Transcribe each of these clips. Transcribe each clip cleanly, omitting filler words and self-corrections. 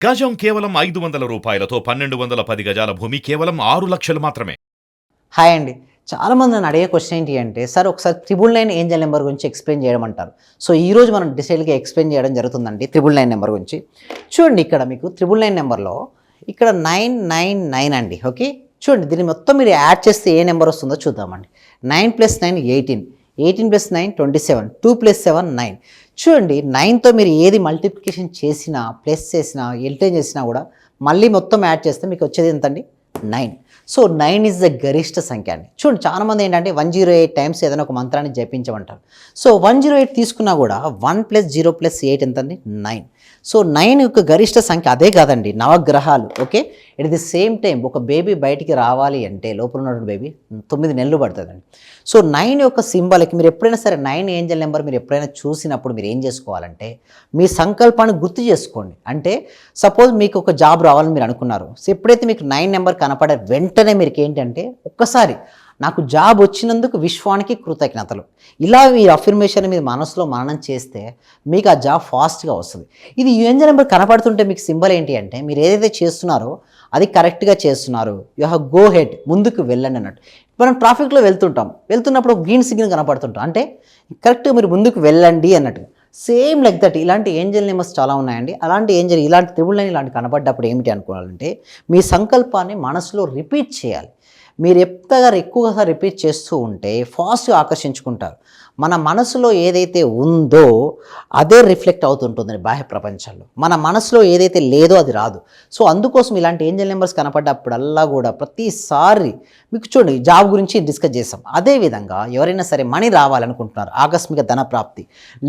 గజం కేవలం 500 రూపాయలతో 1210 గజాల భూమి కేవలం 6 లక్షలు మాత్రమే. హాయ్ అండి. చాలామంది నన్ను అడిగే క్వశ్చన్ ఏంటి అంటే, సార్ ఒకసారి 999 ఏంజెల్ నెంబర్ గురించి ఎక్స్ప్లెయిన్ చేయమంటారు. సో ఈరోజు మనం డీటెయిల్గా ఎక్స్ప్లెయిన్ చేయడం జరుగుతుందండి 999 నెంబర్ గురించి. చూడండి, ఇక్కడ మీకు 999 నెంబర్లో ఇక్కడ 999 అండి. ఓకే, చూడండి, దీన్ని మొత్తం మీరు యాడ్ చేస్తే ఏ నెంబర్ వస్తుందో చూద్దామండి. 9 + 9 18, 18 + 9 27, 2 + 7 9. చూడండి, 9తో మీరు ఏది మల్టిప్లికేషన్ చేసినా, ప్లస్ చేసినా, ఎల్టేజ్ చేసినా కూడా మళ్ళీ మొత్తం యాడ్ చేస్తే మీకు వచ్చేది ఎంతండి? 9. సో 9 ఈజ్ ద గరిష్ట సంఖ్య అండి. చూడండి, చాలామంది ఏంటంటే 108 టైమ్స్ ఏదైనా ఒక మంత్రాన్ని జపించమంటారు. సో 108 తీసుకున్నా కూడా 1 + 0 + 8 ఎంతండి? 9. సో 9 యొక్క గరిష్ట సంఖ్య. అదే కాదండి, నవగ్రహాలు. Okay, at the same time ఒక బేబీ బయటికి రావాలి అంటే లోపల ఉన్నటువంటి బేబీ 9 నెలలు పడుతుందండి. సో 9 యొక్క సింబల్కి మీరు ఎప్పుడైనా సరే 9 ఏంజల్ నెంబర్ మీరు ఎప్పుడైనా చూసినప్పుడు మీరు ఏం చేసుకోవాలంటే మీ సంకల్పాన్ని గుర్తు చేసుకోండి. అంటే సపోజ్ మీకు ఒక జాబ్ రావాలని మీరు అనుకున్నారు. సో ఎప్పుడైతే మీకు 9 నెంబర్ కనపడే వెంటనే మీరు ఏంటంటే ఒక్కసారి నాకు జాబ్ వచ్చినందుకు విశ్వానికి కృతజ్ఞతలు, ఇలా మీ అఫర్మేషన్ మీరు మనసులో మననం చేస్తే మీకు ఆ జాబ్ ఫాస్ట్గా వస్తుంది. ఇది ఏంజల్ నెంబర్ కనపడుతుంటే మీకు సింబల్ ఏంటి అంటే మీరు ఏదైతే చేస్తున్నారో అది కరెక్ట్గా చేస్తున్నారు. యూ హ్యావ్ గో హెడ్, ముందుకు వెళ్ళండి అన్నట్టు. మనం ట్రాఫిక్లో వెళ్తున్నప్పుడు గ్రీన్ సిగ్నల్ కనపడుతుంటాం, అంటే కరెక్ట్గా మీరు ముందుకు వెళ్ళండి అన్నట్టు. సేమ్ లైక్ దట్ ఇలాంటి ఏంజల్ నెంబర్స్ చాలా ఉన్నాయండి. అలాంటి ఏంజల్ ఇలాంటి 999 ఇలాంటి కనపడ్డప్పుడు ఏమిటి అనుకోవాలంటే మీ సంకల్పాన్ని మనసులో రిపీట్ చేయాలి. మీరు ఎక్కువగా రిపీట్ చేస్తూ ఉంటే ఫాస్ట్గా ఆకర్షించుకుంటారు. మన మనసులో ఏదైతే ఉందో అదే రిఫ్లెక్ట్ అవుతుంటుందని బాహ్య ప్రపంచంలో. మన మనసులో ఏదైతే లేదో అది రాదు. సో అందుకోసం ఇలాంటి ఏంజల్ నెంబర్స్ కనపడ్డప్పుడల్లా కూడా ప్రతిసారి మీకు చూడండి, జాబ్ గురించి డిస్కస్ చేసాం. అదేవిధంగా ఎవరైనా సరే మనీ రావాలనుకుంటున్నారు, ఆకస్మిక ధన ప్రాప్తి,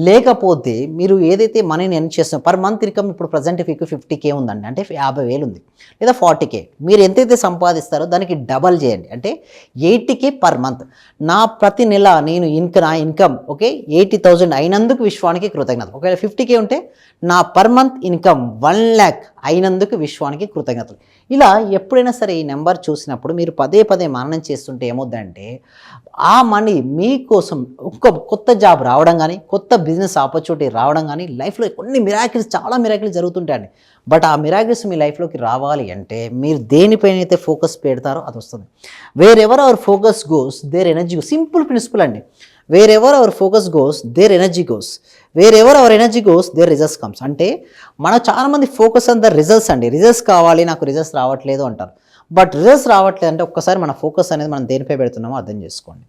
లేకపోతే మీరు ఏదైతే మనీని ఎర్న్ చేస్తున్నారు పర్ మంత్ ఇన్కమ్ ఇప్పుడు ప్రజెంట్ మీకు 50K ఉందండి, అంటే 50,000 ఉంది, లేదా 40K. మీరు ఎంతైతే సంపాదిస్తారో దానికి డబల్ చేయండి, అంటే 80K పర్ మంత్. నా ప్రతి నెల నేను నా ఇన్కమ్ ఓకే 80,000 అయినందుకు విశ్వానికి కృతజ్ఞత. ఒకవేళ 50K ఉంటే నా పర్ మంత్ ఇన్కమ్ 1 lakh అయినందుకు విశ్వానికి కృతజ్ఞతలు. ఇలా ఎప్పుడైనా సరే ఈ నెంబర్ చూసినప్పుడు మీరు పదే పదే మననం చేస్తుంటే ఏమవుద్దంటే ఆ మనీ మీకోసం ఒక కొత్త జాబ్ రావడం కానీ, కొత్త బిజినెస్ ఆపర్చునిటీ రావడం కానీ, లైఫ్లో కొన్ని మిరాకిల్స్, చాలా మిరాకిల్స్ జరుగుతుంటాయండి. బట్ ఆ మిరాకిల్స్ మీ లైఫ్లోకి రావాలి అంటే మీరు దేనిపైన అయితే ఫోకస్ పెడతారో అది వస్తుంది. Wherever our focus goes there energy goes. Simple principle అండి. Wherever our focus goes there energy goes, wherever our energy goes there results comes. అంటే మన చాలామంది ఫోకస్ ఆన్ ద రిజల్ట్స్ అండి. Results కావాలి, నాకు results రావట్లేదు అంటారు. But results రావట్లేదు అంటే ఒక్కసారి మన ఫోకస్ అనేది మనం దేనిపై పెడుతున్నామో అర్థం చేసుకోండి.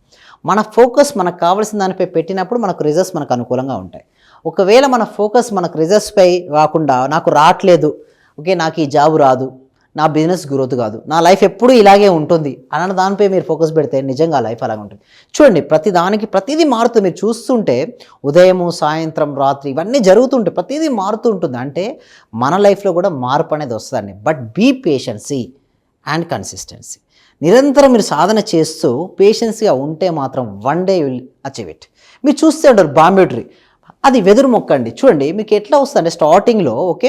మన ఫోకస్ మనకు కావాల్సిన దానిపై పెట్టినప్పుడు మనకు రిజల్ట్స్ మనకు అనుకూలంగా ఉంటాయి. ఒకవేళ మన ఫోకస్ మనకు రిజల్ట్స్పై కాకుండా నాకు రావట్లేదు, ఓకే నాకు ఈ జాబ్ రాదు, నా బిజినెస్ గ్రోత్ కాదు, నా లైఫ్ ఎప్పుడూ ఇలాగే ఉంటుంది అన్న దానిపై మీరు ఫోకస్ పెడితే నిజంగా లైఫ్ అలాగే ఉంటుంది. చూడండి, ప్రతిదీ మారుతుంది. మీరు చూస్తుంటే ఉదయము, సాయంత్రం, రాత్రి ఇవన్నీ జరుగుతుంటే ప్రతిదీ మారుతూ ఉంటుంది. అంటే మన లైఫ్లో కూడా మార్పు అనేది వస్తుందండి. But be patience and consistency. నిరంతరం మీరు సాధన చేస్తూ పేషెన్స్గా ఉంటే మాత్రం one day will achieve it. మీరు చూస్తే ఉంటారు బాంబే ట్రీ, అది వెదురు మొక్క అండి. చూడండి మీకు ఎట్లా వస్తుందంటే స్టార్టింగ్లో ఓకే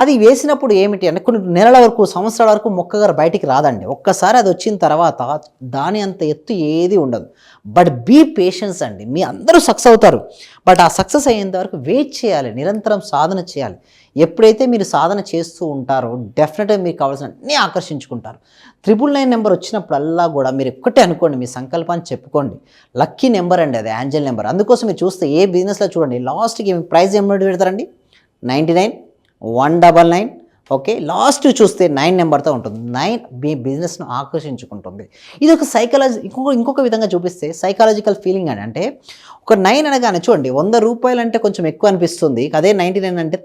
అది వేసినప్పుడు ఏమిటి అంటే కొన్ని నెలల వరకు, సంవత్సరాల వరకు మొక్కగా బయటికి రాదండి. ఒక్కసారి అది వచ్చిన తర్వాత దాని అంత ఎత్తు ఏది ఉండదు. బట్ బీ పేషెన్స్ అండి. మీ అందరూ సక్సెస్ అవుతారు. బట్ ఆ సక్సెస్ అయ్యేంత వరకు వెయిట్ చేయాలి, నిరంతరం సాధన చేయాలి. ఎప్పుడైతే మీరు సాధన చేస్తూ ఉంటారో డెఫినెట్గా మీకు కావాల్సిన అన్నీ ఆకర్షించుకుంటారు. 999 నెంబర్ వచ్చినప్పుడల్లా కూడా మీరు ఒక్కటే అనుకోండి, మీ సంకల్పాన్ని చెప్పుకోండి. లక్కీ నెంబర్ అండి అది, ఏంజల్ నెంబర్. అందుకోసం మీరు చూస్తే ఏ బిజినెస్లో చూడండి లాస్ట్కి ప్రైజ్ ఏమిటి పెడతారండి? 99, 199. ఓకే, లాస్ట్ చూస్తే 9 నెంబర్తో ఉంటుంది. 9 మీ బిజినెస్ను ఆకర్షించుకుంటుంది. ఇది ఒక ఇంకొక విధంగా చూపిస్తే సైకాలజికల్ ఫీలింగ్ అని. అంటే ఒక 9 అనగానే చూడండి 100 రూపాయలు అంటే కొంచెం ఎక్కువ అనిపిస్తుంది, అదే 99 అంటే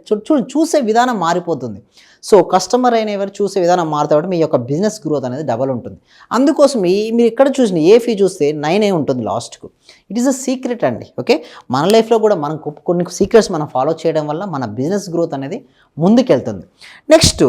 చూసే విధానం మారిపోతుంది. సో కస్టమర్ అయిన ఎవరు చూసే విధానం మారుతాడు, మీ యొక్క బిజినెస్ గ్రోత్ అనేది డబల్ ఉంటుంది. అందుకోసం మీరు ఎక్కడ చూసిన ఏ ఫీ చూస్తే 9 ఉంటుంది లాస్ట్కు. ఇట్ ఈస్ అ సీక్రెట్ అండి. ఓకే, మన లైఫ్లో కూడా మనం కొన్ని సీక్రెట్స్ మనం ఫాలో చేయడం వల్ల మన బిజినెస్ గ్రోత్ అనేది ముందుకెళ్తుంది. నెక్స్ట్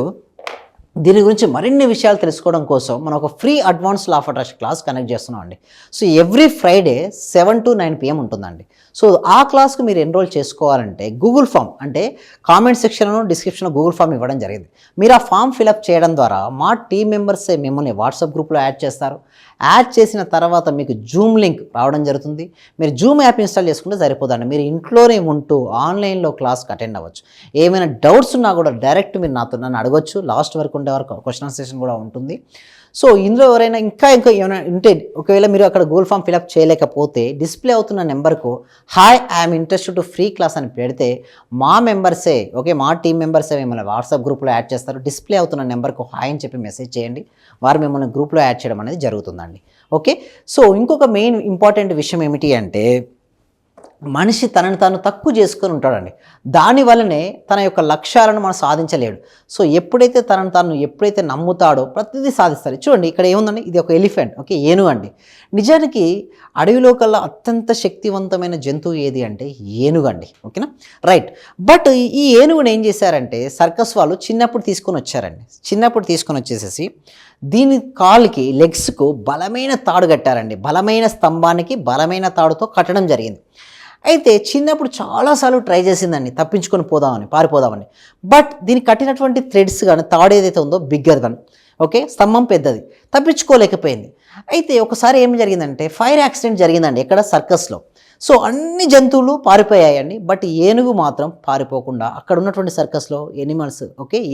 దీని గురించి మరిన్ని విషయాలు తెలుసుకోవడం కోసం మనం ఒక free advance law of attraction class connect చేస్తున్నాం అండి. So every Friday 7 to 9 PM ఉంటుందండి. సో ఆ క్లాస్కు మీరు ఎన్రోల్ చేసుకోవాలంటే గూగుల్ ఫామ్, అంటే కామెంట్ సెక్షన్లో డిస్క్రిప్షన్లో గూగుల్ ఫామ్ ఇవ్వడం జరిగింది. మీరు ఆ ఫామ్ ఫిలప్ చేయడం ద్వారా మా టీం మెంబర్సే మిమ్మల్ని వాట్సాప్ గ్రూప్లో యాడ్ చేస్తారు. యాడ్ చేసిన తర్వాత మీకు జూమ్ లింక్ రావడం జరుగుతుంది. మీరు జూమ్ యాప్ ఇన్స్టాల్ చేసుకుంటే సరిపోదండి. మీరు ఇంట్లోనే ఉంటూ ఆన్లైన్లో క్లాస్కి అటెండ్ అవ్వచ్చు. ఏమైనా డౌట్స్ ఉన్నా కూడా డైరెక్ట్ మీరు నన్ను అడగొచ్చు. లాస్ట్ వరకు ఉండే వరకు క్వశ్చన్ సెషన్ కూడా ఉంటుంది. సో ఇందులో ఎవరైనా ఇంకా ఏమైనా ఉంటే, ఒకవేళ మీరు అక్కడ గూగుల్ ఫామ్ ఫిలప్ చేయలేకపోతే డిస్ప్లే అవుతున్న నెంబర్కు hi I'm interested to free class అని పెడితే మా మెంబర్సే, మా టీం మెంబర్సే మిమ్మల్ని వాట్సాప్ గ్రూప్లో యాడ్ చేస్తారు. డిస్ప్లే అవుతున్న నెంబర్కు హాయ్ అని చెప్పి మెసేజ్ చేయండి. వారు మిమ్మల్ని గ్రూప్లో యాడ్ చేయడం అనేది జరుగుతుందండి. ఓకే, సో ఇంకొక మెయిన్ ఇంపార్టెంట్ విషయం ఏమిటి అంటే, మనిషి తనని తాను తక్కువ చేసుకొని ఉంటాడండి. దానివల్లనే తన యొక్క లక్ష్యాలను మనం సాధించలేడు. సో ఎప్పుడైతే తనను తాను నమ్ముతాడో ప్రతిదీ సాధిస్తాడు. చూడండి ఇక్కడ ఏముందండి, ఇది ఒక ఎలిఫెంట్, ఏనుగు అండి. నిజానికి అడవిలో కల్లా అత్యంత శక్తివంతమైన జంతువు ఏది అంటే ఏనుగు అండి. ఓకేనా, రైట్. బట్ ఈ ఏనుగుని ఏం చేశారంటే సర్కస్ వాళ్ళు చిన్నప్పుడు తీసుకొని వచ్చారండి. చిన్నప్పుడు తీసుకొని వచ్చేసేసి దీని కాలుకి, లెగ్స్కు బలమైన తాడు కట్టారండి. బలమైన స్తంభానికి బలమైన తాడుతో కట్టడం జరిగింది. అయితే చిన్నప్పుడు చాలాసార్లు ట్రై చేసిందండి తప్పించుకొని పారిపోదామని. బట్ దీనికి కట్టినటువంటి థ్రెడ్స్ కానీ తాడు ఏదైతే ఉందో బిగ్గర్ కానీ, స్తంభం పెద్దది, తప్పించుకోలేకపోయింది. అయితే ఒకసారి ఏం జరిగిందంటే ఫైర్ యాక్సిడెంట్ జరిగిందండి ఎక్కడ, సర్కస్లో. సో అన్ని జంతువులు పారిపోయాయండి. బట్ ఏనుగు మాత్రం పారిపోకుండా అక్కడ ఉన్నటువంటి సర్కస్లో ఎనిమల్స్,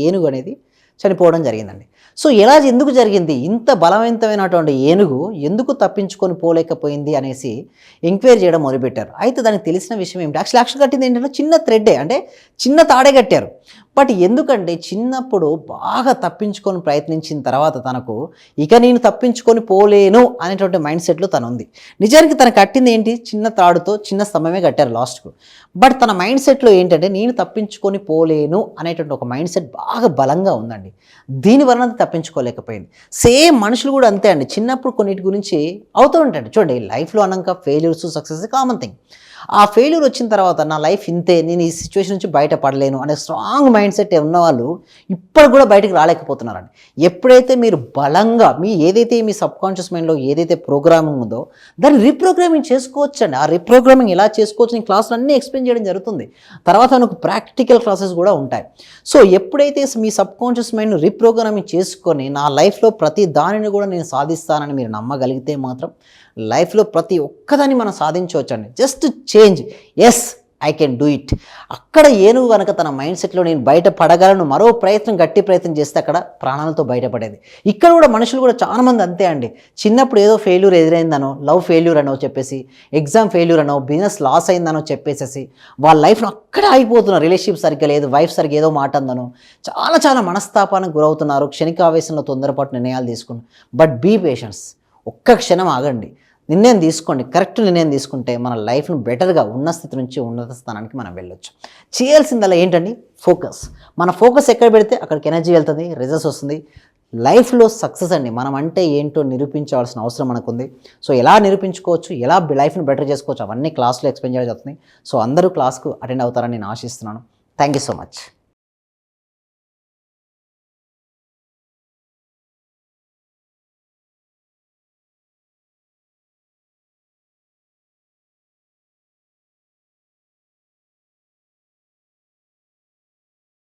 ఏనుగు అనేది చనిపోవడం జరిగిందండి. సో ఎందుకు జరిగింది, ఇంత బలవంతమైనటువంటి ఏనుగు ఎందుకు తప్పించుకొని పోలేకపోయింది అనేసి ఎంక్వైరీ చేయడం మొదలుపెట్టారు. అయితే దానికి తెలిసిన విషయం ఏమిటి, యాక్చువల్ కట్టింది ఏంటంటే చిన్న థ్రెడ్డే, అంటే చిన్న తాడే కట్టారు. బట్ ఎందుకంటే చిన్నప్పుడు బాగా తప్పించుకొని ప్రయత్నించిన తర్వాత తనకు ఇక నేను తప్పించుకొని పోలేను అనేటువంటి మైండ్ సెట్లో తను ఉంది. నిజానికి తను కట్టింది ఏంటి, చిన్న తాడుతో చిన్న స్తంభమే కట్టారు లాస్ట్కు. బట్ తన మైండ్ సెట్లో ఏంటంటే నేను తప్పించుకొని పోలేను అనేటువంటి ఒక మైండ్ సెట్ బాగా బలంగా ఉందండి. దీనివలన తప్పించుకోలేకపోయింది. సేమ్ మనుషులు కూడా అంతే అండి. చిన్నప్పుడు కొన్నిటి గురించి అవుతూ ఉంటాయండి. చూడండి లైఫ్లో అన్నాక ఫెయిల్యూర్స్ సక్సెస్ కామన్ థింగ్. ఆ ఫెయిల్యూర్ వచ్చిన తర్వాత నా లైఫ్ ఇంతే, నేను ఈ సిచ్యువేషన్ నుంచి బయటపడలేను అనే స్ట్రాంగ్ మైండ్ సెట్ ఉన్నవాళ్ళు ఇప్పుడు కూడా బయటకు రాలేకపోతున్నారండి. ఎప్పుడైతే మీరు బలంగా ఏదైతే మీ సబ్కాన్షియస్ మైండ్లో ఏదైతే ప్రోగ్రామింగ్ ఉందో దాన్ని రీప్రోగ్రామింగ్ చేసుకోవచ్చండి. ఆ రీప్రోగ్రామింగ్ ఎలా చేసుకోవచ్చు నేను క్లాసులు అన్నీ ఎక్స్ప్లెయిన్ చేయడం జరుగుతుంది. తర్వాత మనకు ప్రాక్టికల్ క్లాసెస్ కూడా ఉంటాయి. సో ఎప్పుడైతే మీ సబ్కాన్షియస్ మైండ్ను రీప్రోగ్రామింగ్ చేసుకొని నా లైఫ్లో ప్రతి దానిని కూడా నేను సాధిస్తానని మీరు నమ్మగలిగితే మాత్రం లైఫ్లో ప్రతి ఒక్కదాన్ని మనం సాధించవచ్చండి. Just change, yes I can do it. అక్కడ ఏనుగు కనుక తన మైండ్ సెట్లో నేను బయటపడగలను మరో గట్టి ప్రయత్నం చేస్తే అక్కడ ప్రాణాలతో బయటపడేది. ఇక్కడ కూడా మనుషులు కూడా చాలామంది అంతే అండి. చిన్నప్పుడు ఏదో ఫెయిల్యూర్ ఎదురైందనో, లవ్ ఫెయిల్యూర్ అనో చెప్పేసి, ఎగ్జామ్ ఫెయిల్యూర్ అనో, బిజినెస్ లాస్ అయిందనో చెప్పేసేసి వాళ్ళ లైఫ్లో అక్కడే ఆగిపోతున్నారు. రిలేషన్షిప్ సరిగ్గా లేదు, వైఫ్ సరిగ్గా ఏదో మాట అందనో చాలా మనస్తాపానికి గురవుతున్నారు. క్షణికావేశంలో తొందరపాటు నిర్ణయాలు తీసుకున్నారు. బట్ బీ పేషెన్స్, ఒక్క క్షణం ఆగండి, నిర్ణయం తీసుకోండి. కరెక్ట్ నిర్ణయం తీసుకుంటే మన లైఫ్ను బెటర్గా ఉన్న స్థితి నుంచి ఉన్నత స్థానానికి మనం వెళ్ళొచ్చు. చేయాల్సిందల్లా ఏంటండి, ఫోకస్. మన ఫోకస్ ఎక్కడ పెడితే అక్కడికి ఎనర్జీ వెళ్తుంది, రిజల్ట్స్ వస్తుంది. లైఫ్లో సక్సెస్ అండి మనం అంటే ఏంటో నిరూపించాల్సిన అవసరం మనకుంది. సో ఎలా నిరూపించుకోవచ్చు, ఎలా లైఫ్ను బెటర్ చేసుకోవచ్చు అవన్నీ క్లాస్లో ఎక్స్ప్లెయిన్ చేయడం జరుగుతుంది. సో అందరూ క్లాస్కు అటెండ్ అవుతారని నేను ఆశిస్తున్నాను. Thank you so much.